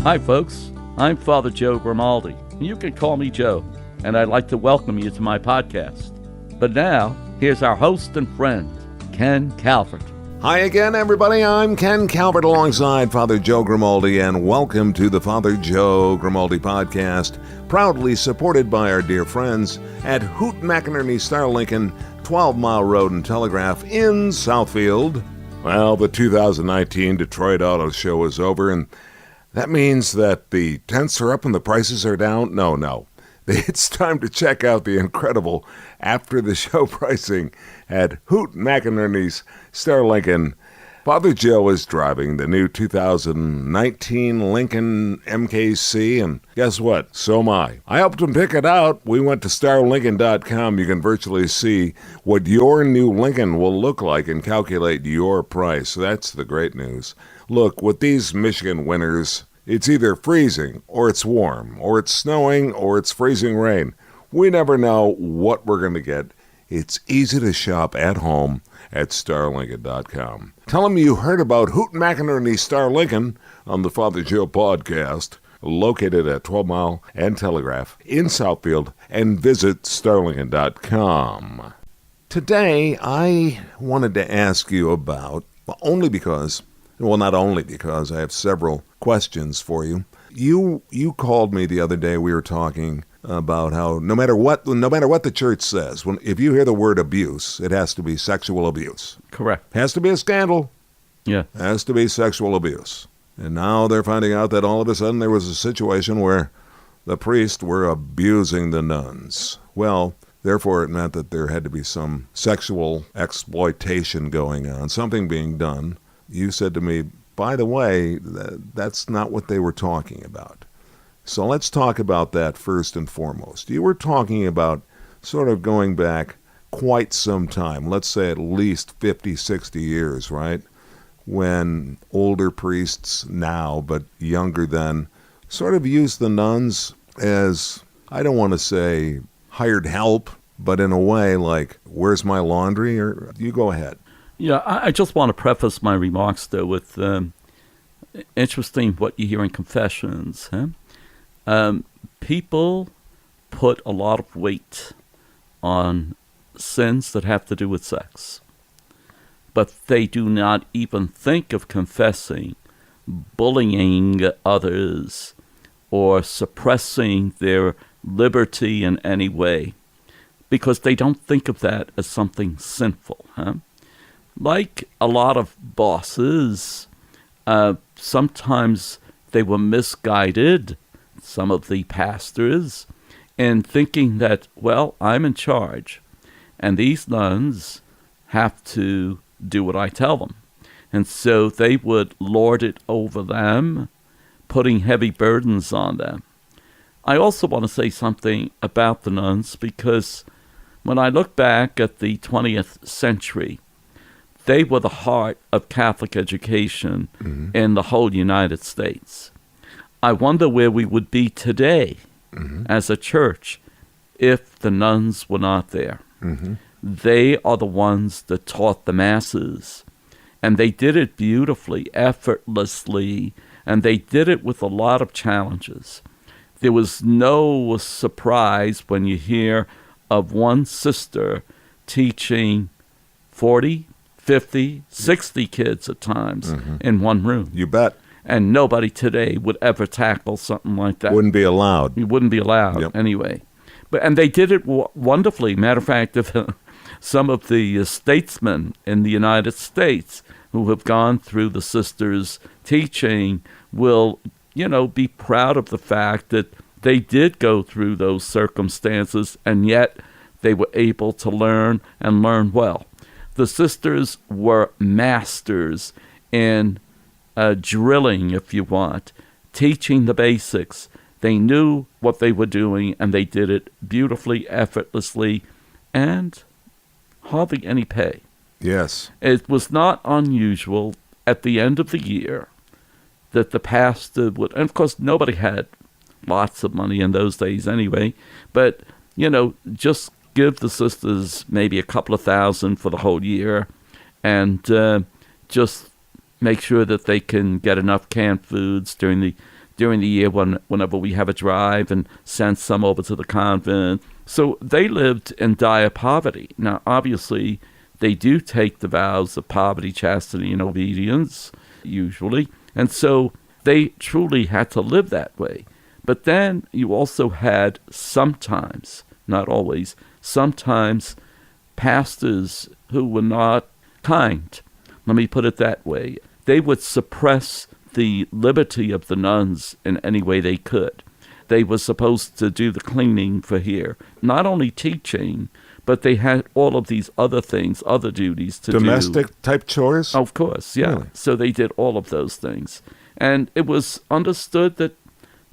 Hi, folks. I'm Father Joe Grimaldi. You can call me Joe, and I'd like to welcome you to my podcast. But now, here's our host and friend, Ken Calvert. Hi again, everybody. I'm Ken Calvert alongside Father Joe Grimaldi, and welcome to the Father Joe Grimaldi podcast, proudly supported by our dear friends at Hoot McInerney Star Lincoln, 12 Mile Road and Telegraph in Southfield. Well, the 2019 Detroit Auto Show is over, and that means that the tents are up and the prices are down? No. It's time to check out the incredible after-the-show pricing at Hoot McInerney's Star Lincoln. Father Joe is driving the new 2019 Lincoln MKC, and guess what? So am I. I helped him pick it out. We went to starlincoln.com. You can virtually see what your new Lincoln will look like and calculate your price. That's the great news. Look, with these Michigan winters, it's either freezing, or it's warm, or it's snowing, or it's freezing rain. We never know what we're going to get. It's easy to shop at home at starlincoln.com. Tell them you heard about Hoot McInerney Star Lincoln on the Father Joe podcast, located at 12 Mile and Telegraph in Southfield, and visit starlincoln.com. Today, I wanted to ask you about, not only because I have several questions for you. You called me the other day. We were talking about how no matter what the church says, if you hear the word abuse, it has to be sexual abuse. Correct. Has to be a scandal. Yeah. Has to be sexual abuse. And now they're finding out that all of a sudden there was a situation where the priests were abusing the nuns. Well, therefore it meant that there had to be some sexual exploitation going on, something being done. You said to me, by the way, that's not what they were talking about. So let's talk about that first and foremost. You were talking about sort of going back quite some time, let's say at least 50, 60 years, right? When older priests now, but younger then, sort of used the nuns as, I don't want to say hired help, but in a way like, where's my laundry? Or you go ahead. Yeah, I just want to preface my remarks, though, with interesting what you hear in confessions. People put a lot of weight on sins that have to do with sex, but they do not even think of confessing bullying others or suppressing their liberty in any way, because they don't think of that as something sinful. Like a lot of bosses, sometimes they were misguided, some of the pastors, in thinking that, well, I'm in charge, and these nuns have to do what I tell them. And so they would lord it over them, putting heavy burdens on them. I also want to say something about the nuns, because when I look back at the 20th century, they were the heart of Catholic education in the whole United States. I wonder where we would be today as a church if the nuns were not there. They are the ones that taught the masses, and they did it beautifully, effortlessly, and they did it with a lot of challenges. There was no surprise when you hear of one sister teaching 40, 50, 60 kids at times in one room. You bet. And nobody today would ever tackle something like that. Wouldn't be allowed. You wouldn't be allowed anyway. And they did it wonderfully. Matter of fact, if some of the statesmen in the United States who have gone through the sisters' teaching will, be proud of the fact that they did go through those circumstances, and yet they were able to learn and learn well. The sisters were masters in drilling, if you want, teaching the basics. They knew what they were doing, and they did it beautifully, effortlessly, and hardly any pay. Yes. It was not unusual at the end of the year that the pastor would, and of course nobody had lots of money in those days anyway, but, just give the sisters maybe a couple of $1,000 for the whole year, and just make sure that they can get enough canned foods during the during the year whenever we have a drive and send some over to the convent. So they lived in dire poverty. Now, obviously, they do take the vows of poverty, chastity, and obedience, usually. And so they truly had to live that way. But then you also had sometimes, not always, sometimes pastors who were not kind. Let me put it that way. They would suppress the liberty of the nuns in any way they could. They were supposed to do the cleaning for here, not only teaching, but they had all of these other things, other duties to do. Domestic type chores? Of course, yeah. Really? So they did all of those things. And it was understood that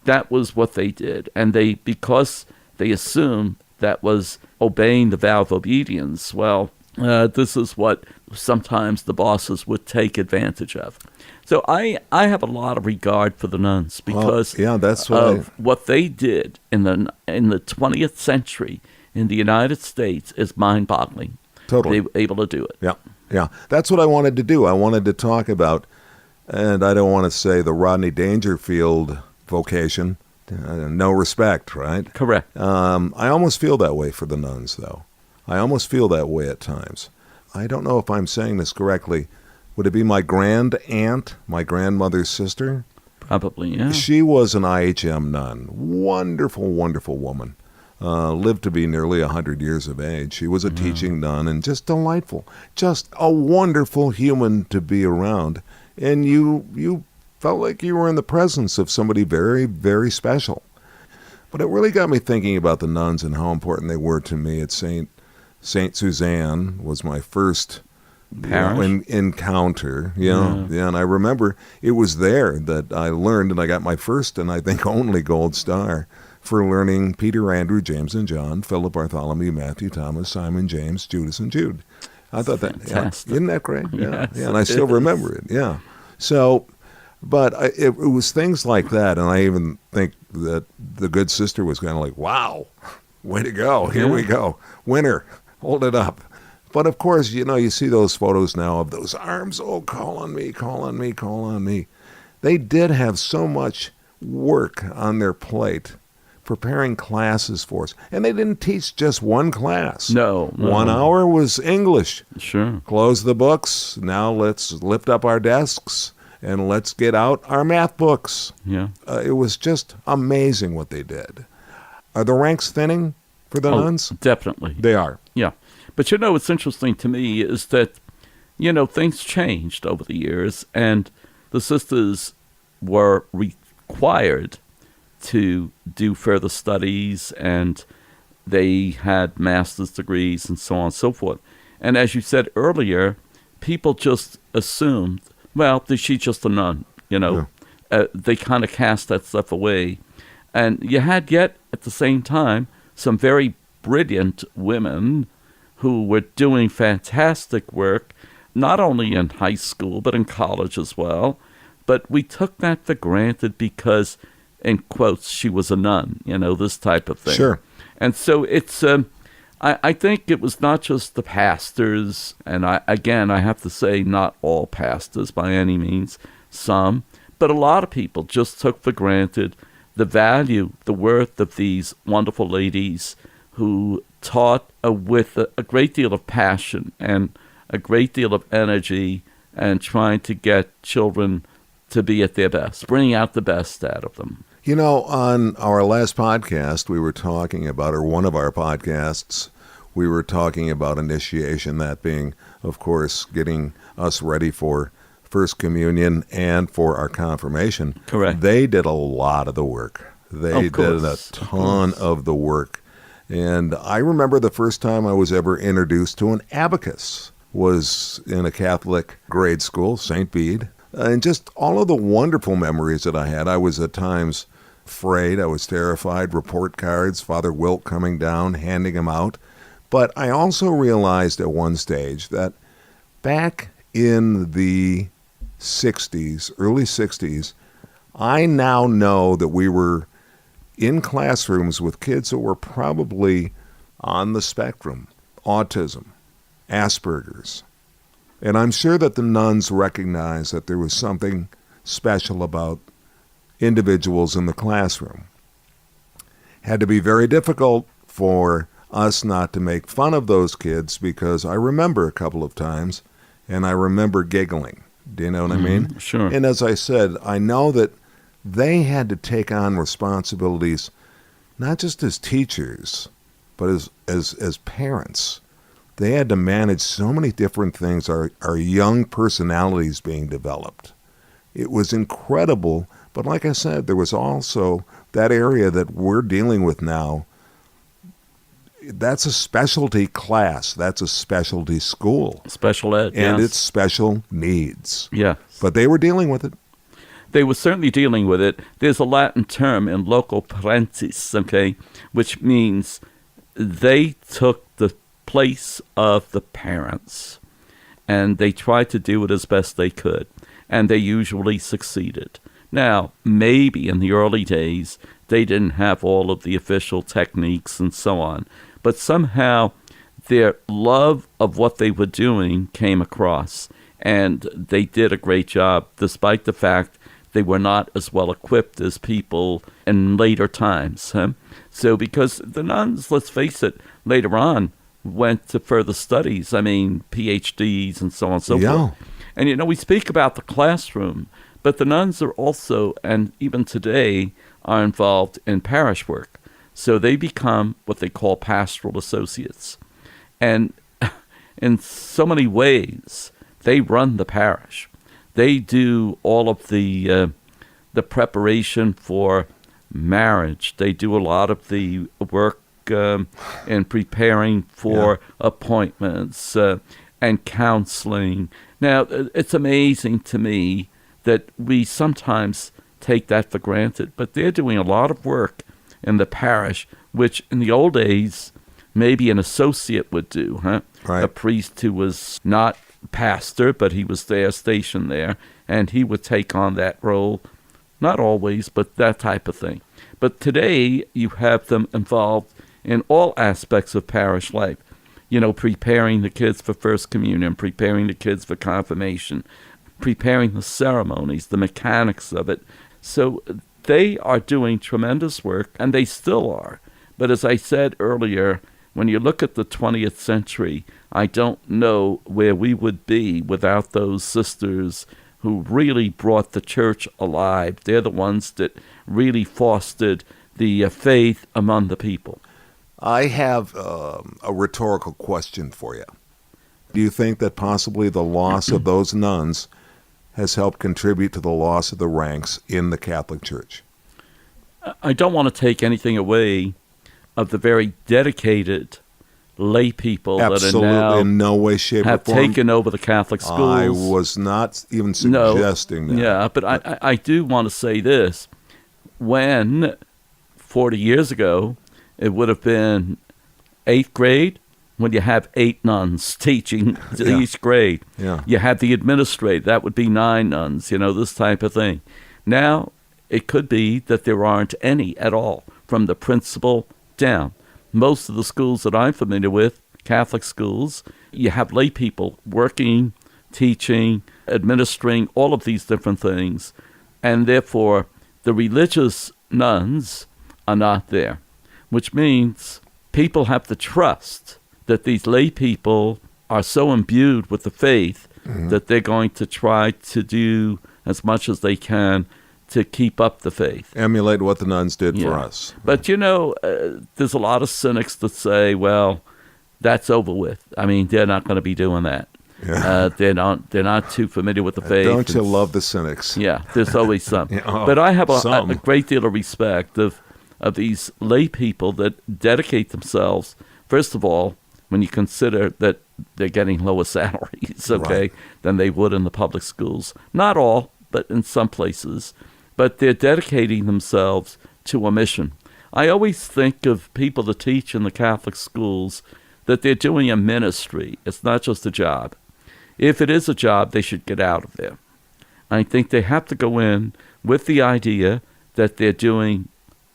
that was what they did. And because they assumed that was obeying the vow of obedience, well, this is what sometimes the bosses would take advantage of. So I have a lot of regard for the nuns because that's what they did in the 20th century in the United States is mind-boggling. Totally. They were able to do it. Yeah. That's what I wanted to do. I wanted to talk about, and I don't want to say the Rodney Dangerfield vocation, no respect, right? Correct. I almost feel that way for the nuns, though. I almost feel that way at times. I don't know if I'm saying this correctly. Would it be my grand aunt, my grandmother's sister? Probably, yeah. She was an IHM nun. Wonderful, wonderful woman. Lived to be nearly 100 years of age. She was a teaching nun and just delightful. Just a wonderful human to be around. And you felt like you were in the presence of somebody very, very special. But it really got me thinking about the nuns and how important they were to me at St. Suzanne was my first encounter. And I remember it was there that I learned, and I got my first and I think only gold star for learning Peter, Andrew, James, and John, Philip, Bartholomew, Matthew, Thomas, Simon, James, Judas, and Jude. I thought that, isn't that great? Yes, and I still remember it. Yeah. So, but it was things like that, and I even think that the good sister was kind of like, wow, way to go. Here we go. Winner. Hold it up. But of course, you see those photos now of those arms. Oh, call on me, call on me, call on me. They did have so much work on their plate preparing classes for us. And they didn't teach just one class. No. 1 hour was English. Sure. Close the books. Now let's lift up our desks and let's get out our math books. Yeah. It was just amazing what they did. Are the ranks thinning for the nuns? Definitely. They are. Yeah. But what's interesting to me is that, things changed over the years, and the sisters were required to do further studies, and they had master's degrees and so on and so forth. And as you said earlier, people just assumed, well, she's just a nun, They kind of cast that stuff away. And you had yet, at the same time, some very brilliant women who were doing fantastic work, not only in high school, but in college as well. But we took that for granted because, in quotes, she was a nun, this type of thing. Sure. And so it's, I think it was not just the pastors, and I have to say not all pastors by any means, some, but a lot of people just took for granted the value, the worth of these wonderful ladies who taught with a great deal of passion and a great deal of energy and trying to get children to be at their best, bring out the best out of them. On our last podcast, we were talking about, or one of our podcasts, we were talking about initiation, that being, of course, getting us ready for First Communion and for our confirmation. Correct. They did a lot of the work. They did a ton of the work. And I remember the first time I was ever introduced to an abacus was in a Catholic grade school, St. Bede. And just all of the wonderful memories that I had. I was at times afraid. I was terrified. Report cards, Father Wilt coming down, handing them out. But I also realized at one stage that back in the 60s, early 60s, I now know that we were in classrooms with kids that were probably on the spectrum, autism, Asperger's. And I'm sure that the nuns recognized that there was something special about individuals in the classroom. Had to be very difficult for us not to make fun of those kids, because I remember a couple of times, and I remember giggling. Do you know what I mean? Sure. And as I said, I know that they had to take on responsibilities not just as teachers, but as parents. They had to manage so many different things, our young personalities being developed. It was incredible, but like I said, there was also that area that we're dealing with now. That's a specialty class. That's a specialty school. Special ed, And yes. it's special needs. Yes. But they were dealing with it. They were certainly dealing with it. There's a Latin term in loco parentis, okay, which means they took the place of the parents, and they tried to do it as best they could, and they usually succeeded. Now, maybe in the early days, they didn't have all of the official techniques and so on, but somehow their love of what they were doing came across, and they did a great job, despite the fact they were not as well equipped as people in later times. So because the nuns, let's face it, later on went to further studies, I mean, PhDs and so on and so forth. And, you know, we speak about the classroom, but the nuns are also, and even today, are involved in parish work. So they become what they call pastoral associates. And in so many ways, they run the parish. They do all of the preparation for marriage. They do a lot of the work in preparing for appointments and counseling. Now, it's amazing to me that we sometimes take that for granted, but they're doing a lot of work in the parish, which in the old days maybe an associate would do, Right. A priest who was not pastor, but he was there, stationed there, and he would take on that role, not always, but that type of thing. But today, you have them involved in all aspects of parish life. You know, preparing the kids for First Communion, preparing the kids for confirmation, preparing the ceremonies, the mechanics of it. So they are doing tremendous work, and they still are. But as I said earlier, when you look at the 20th century, I don't know where we would be without those sisters who really brought the church alive. They're the ones that really fostered the faith among the people. I have a rhetorical question for you. Do you think that possibly the loss of those nuns has helped contribute to the loss of the ranks in the Catholic Church? I don't want to take anything away of the very dedicated lay people Absolutely, that are now in no way, shape, have or form. taken over the Catholic schools. I was not even suggesting that. Yeah, but I do want to say this. When 40 years ago, it would have been 8th grade, when you have 8 nuns teaching each grade. Yeah. You had the administrator, that would be 9 nuns, you know, this type of thing. Now, it could be that there aren't any at all, from the principal down. Most of the schools that I'm familiar with, Catholic schools, you have lay people working, teaching, administering, all of these different things. And therefore, the religious nuns are not there, which means people have to trust that these lay people are so imbued with the faith that they're going to try to do as much as they can to keep up the faith. Emulate what the nuns did for us. But, you know, there's a lot of cynics that say, well, that's over with. I mean, they're not going to be doing that. Yeah. They're not too familiar with the faith. Don't you love the cynics? Yeah, there's always some. Oh, but I have a some. great deal of respect of these lay people that dedicate themselves, first of all, when you consider that they're getting lower salaries, Right. than they would in the public schools. Not all, but in some places. But they're dedicating themselves to a mission. I always think of people that teach in the Catholic schools that they're doing a ministry. It's not just a job. If it is a job, they should get out of there. I think they have to go in with the idea that they're doing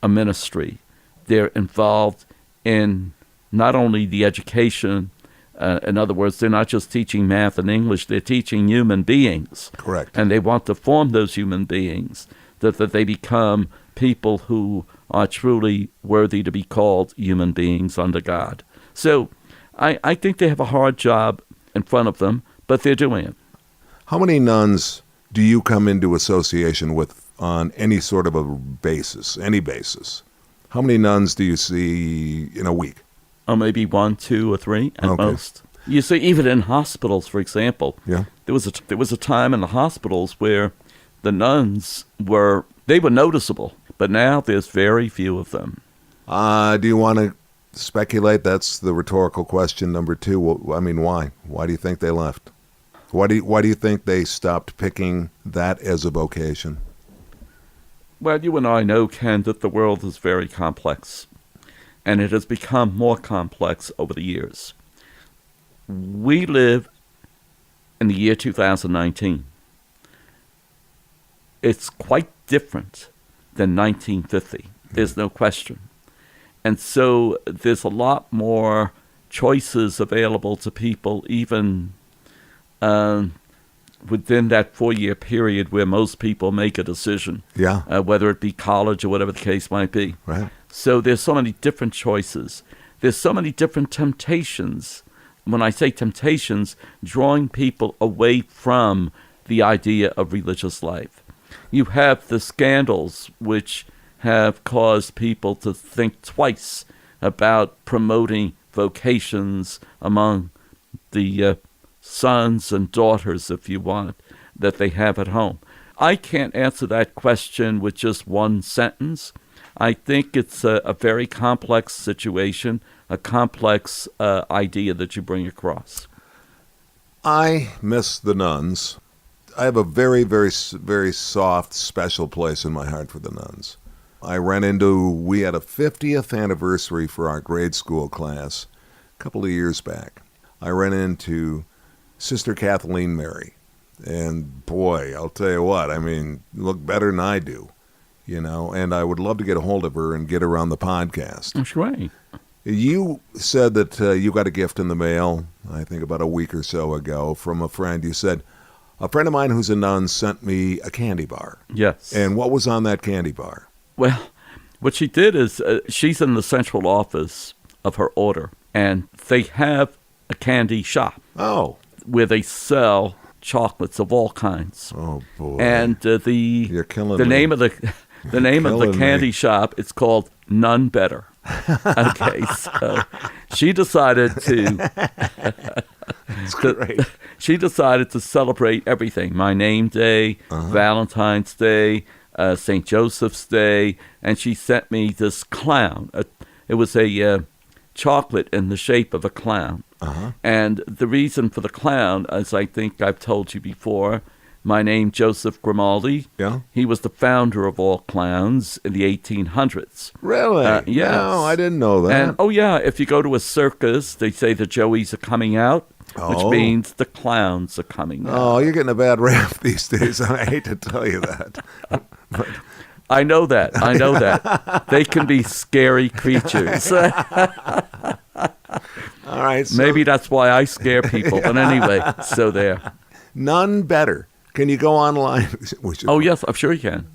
a ministry. They're involved in not only the education, in other words, they're not just teaching math and English, they're teaching human beings. Correct. And they want to form those human beings that they become people who are truly worthy to be called human beings under God. So I think they have a hard job in front of them, but they're doing it. How many nuns do you come into association with on any sort of a basis, any basis? How many nuns do you see in a week? Or maybe 1, 2, or 3 at most. You see, even in hospitals, for example, there was a time in the hospitals where the nuns were noticeable, but now there's very few of them. Do you want to speculate? That's the rhetorical question number 2. I mean, why? Why do you think they left? Why do you think they stopped picking that as a vocation? Well, you and I know, Ken, that the world is very complex, and it has become more complex over the years. We live in the year 2019. It's quite different than 1950. There's no question. And so there's a lot more choices available to people, even within that 4-year period where most people make a decision, whether it be college or whatever the case might be. Right. So there's so many different choices. There's so many different temptations. When I say temptations, drawing people away from the idea of religious life. You have the scandals which have caused people to think twice about promoting vocations among the sons and daughters, if you want, that they have at home. I can't answer that question with just one sentence. I think it's a very complex situation, a complex idea that you bring across. I miss the nuns. I have a very, very, very soft, special place in my heart for the nuns. We had a 50th anniversary for our grade school class a couple of years back. I ran into Sister Kathleen Mary. And boy, I'll tell you what, I mean, look better than I do, and I would love to get a hold of her and get her on the podcast. That's right. You said that you got a gift in the mail, I think about a week or so ago, from a friend. You said, a friend of mine who's a nun sent me a candy bar. Yes. And what was on that candy bar? Well, what she did is she's in the central office of her order, and they have a candy shop. Oh. Where they sell chocolates of all kinds. Oh boy! And You're killing me. name of the candy shop, it's called None Better. Okay, so she decided she decided to celebrate everything: my name day, Valentine's Day, St. Joseph's Day, and she sent me this clown. It was a chocolate in the shape of a clown. And the reason for the clown, as I think I've told you before, my name Joseph Grimaldi. Yeah. He was the founder of all clowns in the 1800s. Really? Yes. No, I didn't know that. And if you go to a circus, they say the Joeys are coming out, which means the clowns are coming out. Oh, you're getting a bad rap these days. I hate to tell you that. But I know that. They can be scary creatures. All right. So maybe that's why I scare people. But anyway, so there. None better. Can you go online? Oh, yes, I'm sure you can.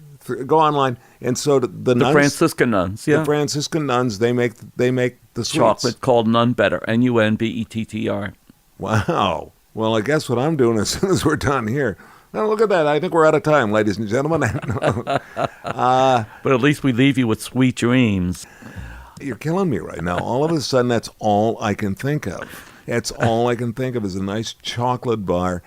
Go online. And so the nuns, Franciscan nuns, the Franciscan nuns, they make the sweets. Chocolate called None Better, Nunbettr. Wow. Well, I guess what I'm doing as soon as we're done here. Now, look at that. I think we're out of time, ladies and gentlemen. But at least we leave you with sweet dreams. You're killing me right now. All of a sudden, that's all I can think of. That's all I can think of is a nice chocolate bar.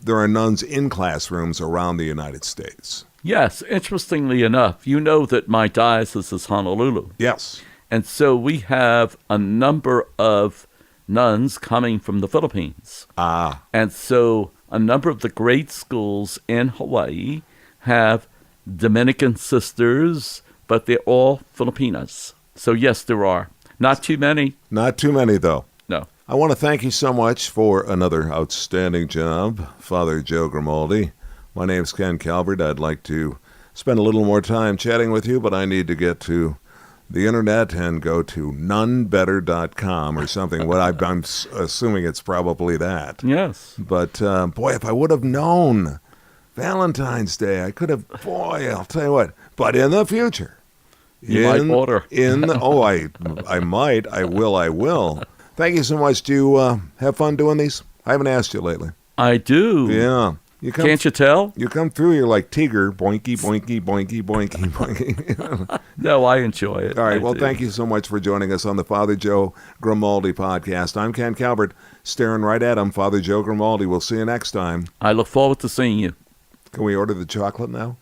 There are nuns in classrooms around the United States. Yes, interestingly enough, you know that my diocese is Honolulu. Yes. And so we have a number of nuns coming from the Philippines. And so a number of the great schools in Hawaii have Dominican sisters, but they're all Filipinas. So yes, there are. Not too many. Not too many, though. No. I want to thank you so much for another outstanding job, Father Joe Grimaldi. My name's Ken Calvert. I'd like to spend a little more time chatting with you, but I need to get to the internet and go to nonebetter.com or something. I'm assuming it's probably that. Yes. But, boy, if I would have known Valentine's Day. I could have, boy, I'll tell you what. But in the future. You might order. I might. I will. Thank you so much. Do you have fun doing these? I haven't asked you lately. I do. Yeah. Can't you tell? You come through, you're like Tiger, boinky, boinky, boinky, boinky, boinky. No, I enjoy it. All right, thank you so much for joining us on the Father Joe Grimaldi podcast. I'm Ken Calvert, staring right at him, Father Joe Grimaldi. We'll see you next time. I look forward to seeing you. Can we order the chocolate now?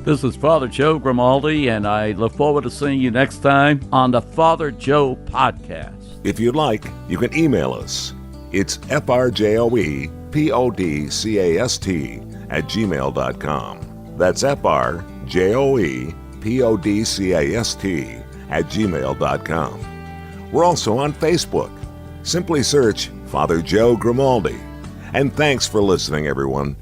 This is Father Joe Grimaldi, and I look forward to seeing you next time on the Father Joe podcast. If you'd like, you can email us. It's frjoepodcast@gmail.com. That's frjoepodcast@gmail.com. We're also on Facebook. Simply search Father Joe Grimaldi. And thanks for listening, everyone.